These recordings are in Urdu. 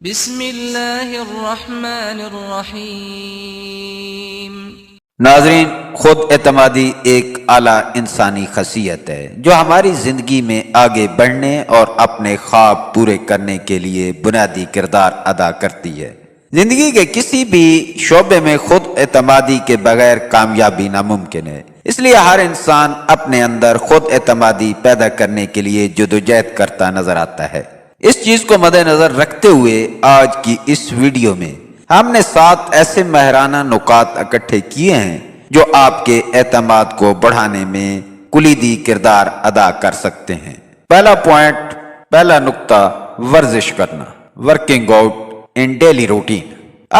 بسم اللہ الرحمن الرحیم۔ ناظرین، خود اعتمادی ایک اعلیٰ انسانی خاصیت ہے جو ہماری زندگی میں آگے بڑھنے اور اپنے خواب پورے کرنے کے لیے بنیادی کردار ادا کرتی ہے۔ زندگی کے کسی بھی شعبے میں خود اعتمادی کے بغیر کامیابی ناممکن ہے، اس لیے ہر انسان اپنے اندر خود اعتمادی پیدا کرنے کے لیے جدوجہد کرتا نظر آتا ہے۔ اس چیز کو مد نظر رکھتے ہوئے آج کی اس ویڈیو میں ہم نے 7 ایسے ماہرانہ نکات اکٹھے کیے ہیں جو آپ کے اعتماد کو بڑھانے میں کلیدی کردار ادا کر سکتے ہیں۔ پہلا نکتہ، ورزش کرنا، working out in daily routine.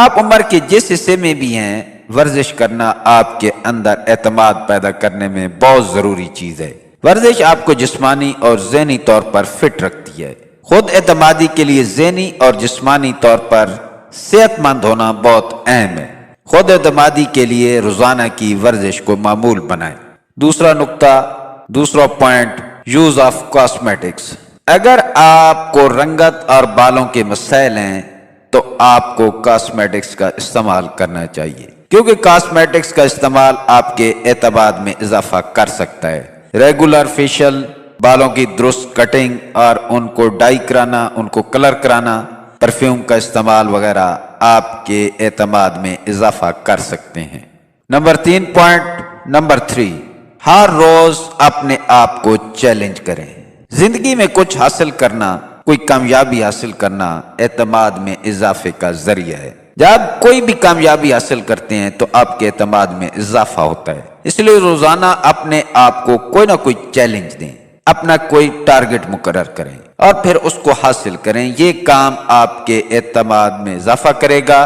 آپ عمر کے جس حصے میں بھی ہیں، ورزش کرنا آپ کے اندر اعتماد پیدا کرنے میں بہت ضروری چیز ہے۔ ورزش آپ کو جسمانی اور ذہنی طور پر فٹ رکھتی ہے۔ خود اعتمادی کے لیے ذہنی اور جسمانی طور پر صحت مند ہونا بہت اہم ہے۔ خود اعتمادی کے لیے روزانہ کی ورزش کو معمول بنائیں۔ دوسرا پوائنٹ، یوز آف کاسمیٹکس۔ اگر آپ کو رنگت اور بالوں کے مسائل ہیں تو آپ کو کاسمیٹکس کا استعمال کرنا چاہیے، کیونکہ کاسمیٹکس کا استعمال آپ کے اعتماد میں اضافہ کر سکتا ہے۔ ریگولر فیشل، بالوں کی درست کٹنگ اور ان کو ڈائی کرانا، ان کو کلر کرانا، پرفیوم کا استعمال وغیرہ آپ کے اعتماد میں اضافہ کر سکتے ہیں۔ نمبر 3، ہر روز اپنے آپ کو چیلنج کریں۔ زندگی میں کچھ حاصل کرنا، کوئی کامیابی حاصل کرنا اعتماد میں اضافے کا ذریعہ ہے۔ جب کوئی بھی کامیابی حاصل کرتے ہیں تو آپ کے اعتماد میں اضافہ ہوتا ہے، اس لیے روزانہ اپنے آپ کو کوئی نہ کوئی چیلنج دیں، اپنا کوئی ٹارگٹ مقرر کریں اور پھر اس کو حاصل کریں۔ یہ کام آپ کے اعتماد میں اضافہ کرے گا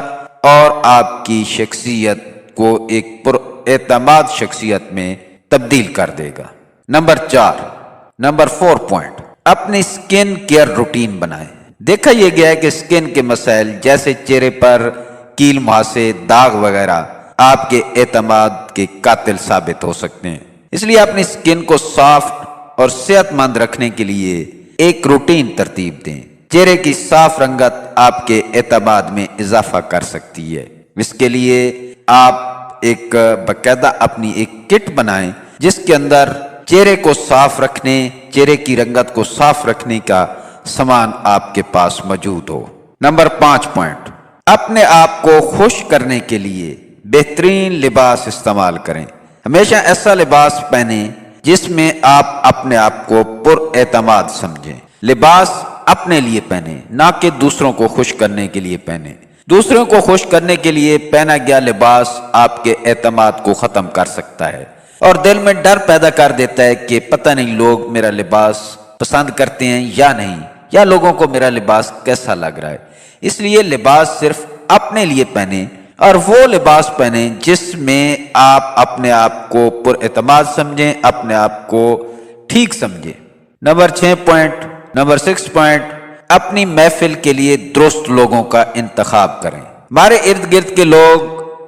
اور آپ کی شخصیت کو ایک پر اعتماد شخصیت میں تبدیل کر دے گا۔ نمبر 4 پوائنٹ، اپنی سکن کیئر روٹین بنائیں۔ دیکھا یہ گیا ہے کہ سکن کے مسائل جیسے چہرے پر کیل مہاسے، داغ وغیرہ آپ کے اعتماد کے قاتل ثابت ہو سکتے ہیں۔ اس لیے اپنی سکن کو صاف اور صحت مند رکھنے کے لیے ایک روٹین ترتیب دیں۔ چہرے کی صاف رنگت آپ کے اعتماد میں اضافہ کر سکتی ہے۔ اس کے لیے آپ ایک باقاعدہ اپنی ایک کٹ بنائیں جس کے اندر چہرے کو صاف رکھنے، چہرے کی رنگت کو صاف رکھنے کا سامان آپ کے پاس موجود ہو۔ نمبر 5 پوائنٹ، اپنے آپ کو خوش کرنے کے لیے بہترین لباس استعمال کریں۔ ہمیشہ ایسا لباس پہنیں جس میں آپ اپنے آپ کو پر اعتماد سمجھیں۔ لباس اپنے لیے پہنیں، نہ کہ دوسروں کو خوش کرنے کے لیے پہنیں۔ دوسروں کو خوش کرنے کے لیے پہنا گیا لباس آپ کے اعتماد کو ختم کر سکتا ہے اور دل میں ڈر پیدا کر دیتا ہے کہ پتہ نہیں لوگ میرا لباس پسند کرتے ہیں یا نہیں، یا لوگوں کو میرا لباس کیسا لگ رہا ہے۔ اس لیے لباس صرف اپنے لیے پہنیں اور وہ لباس پہنیں جس میں آپ اپنے آپ کو پر اعتماد سمجھیں، اپنے آپ کو ٹھیک سمجھیں۔ نمبر 6 پوائنٹ، اپنی محفل کے لیے درست لوگوں کا انتخاب کریں۔ ہمارے ارد گرد کے لوگ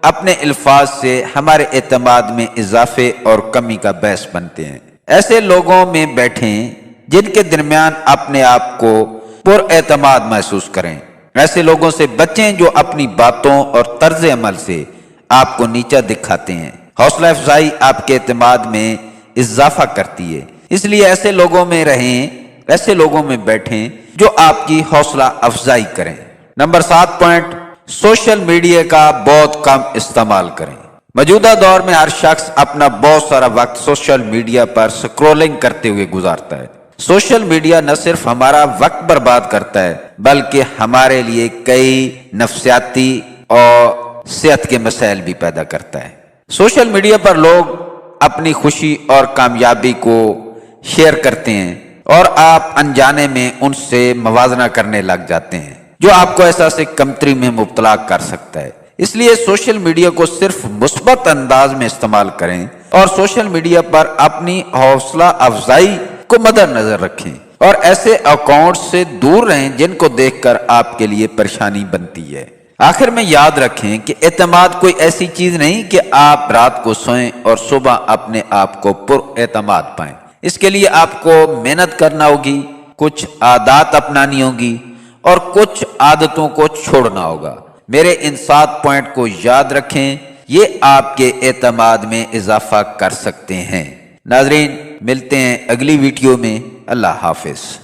اپنے الفاظ سے ہمارے اعتماد میں اضافے اور کمی کا باعث بنتے ہیں۔ ایسے لوگوں میں بیٹھیں جن کے درمیان اپنے آپ کو پر اعتماد محسوس کریں۔ ایسے لوگوں سے بچیں جو اپنی باتوں اور طرز عمل سے آپ کو نیچا دکھاتے ہیں۔ حوصلہ افزائی آپ کے اعتماد میں اضافہ کرتی ہے، اس لیے ایسے لوگوں میں رہیں، ایسے لوگوں میں بیٹھیں جو آپ کی حوصلہ افزائی کریں۔ نمبر 7 پوائنٹ، سوشل میڈیا کا بہت کم استعمال کریں۔ موجودہ دور میں ہر شخص اپنا بہت سارا وقت سوشل میڈیا پر سکرولنگ کرتے ہوئے گزارتا ہے۔ سوشل میڈیا نہ صرف ہمارا وقت برباد کرتا ہے بلکہ ہمارے لیے کئی نفسیاتی اور صحت کے مسائل بھی پیدا کرتا ہے۔ سوشل میڈیا پر لوگ اپنی خوشی اور کامیابی کو شیئر کرتے ہیں اور آپ انجانے میں ان سے موازنہ کرنے لگ جاتے ہیں، جو آپ کو احساس کمتری میں مبتلا کر سکتا ہے۔ اس لیے سوشل میڈیا کو صرف مثبت انداز میں استعمال کریں اور سوشل میڈیا پر اپنی حوصلہ افزائی کو مد نظر رکھیں اور ایسے اکاؤنٹس سے دور رہیں جن کو دیکھ کر آپ کے لیے پریشانی بنتی ہے۔ آخر میں یاد رکھیں کہ اعتماد کوئی ایسی چیز نہیں کہ آپ رات کو سوئیں اور صبح اپنے آپ کو پر اعتماد پائیں۔ اس کے لیے آپ کو محنت کرنا ہوگی، کچھ عادات اپنانی ہوگی اور کچھ عادتوں کو چھوڑنا ہوگا۔ میرے ان 7 پوائنٹ کو یاد رکھیں، یہ آپ کے اعتماد میں اضافہ کر سکتے ہیں۔ ناظرین، ملتے ہیں اگلی ویڈیو میں۔ اللہ حافظ۔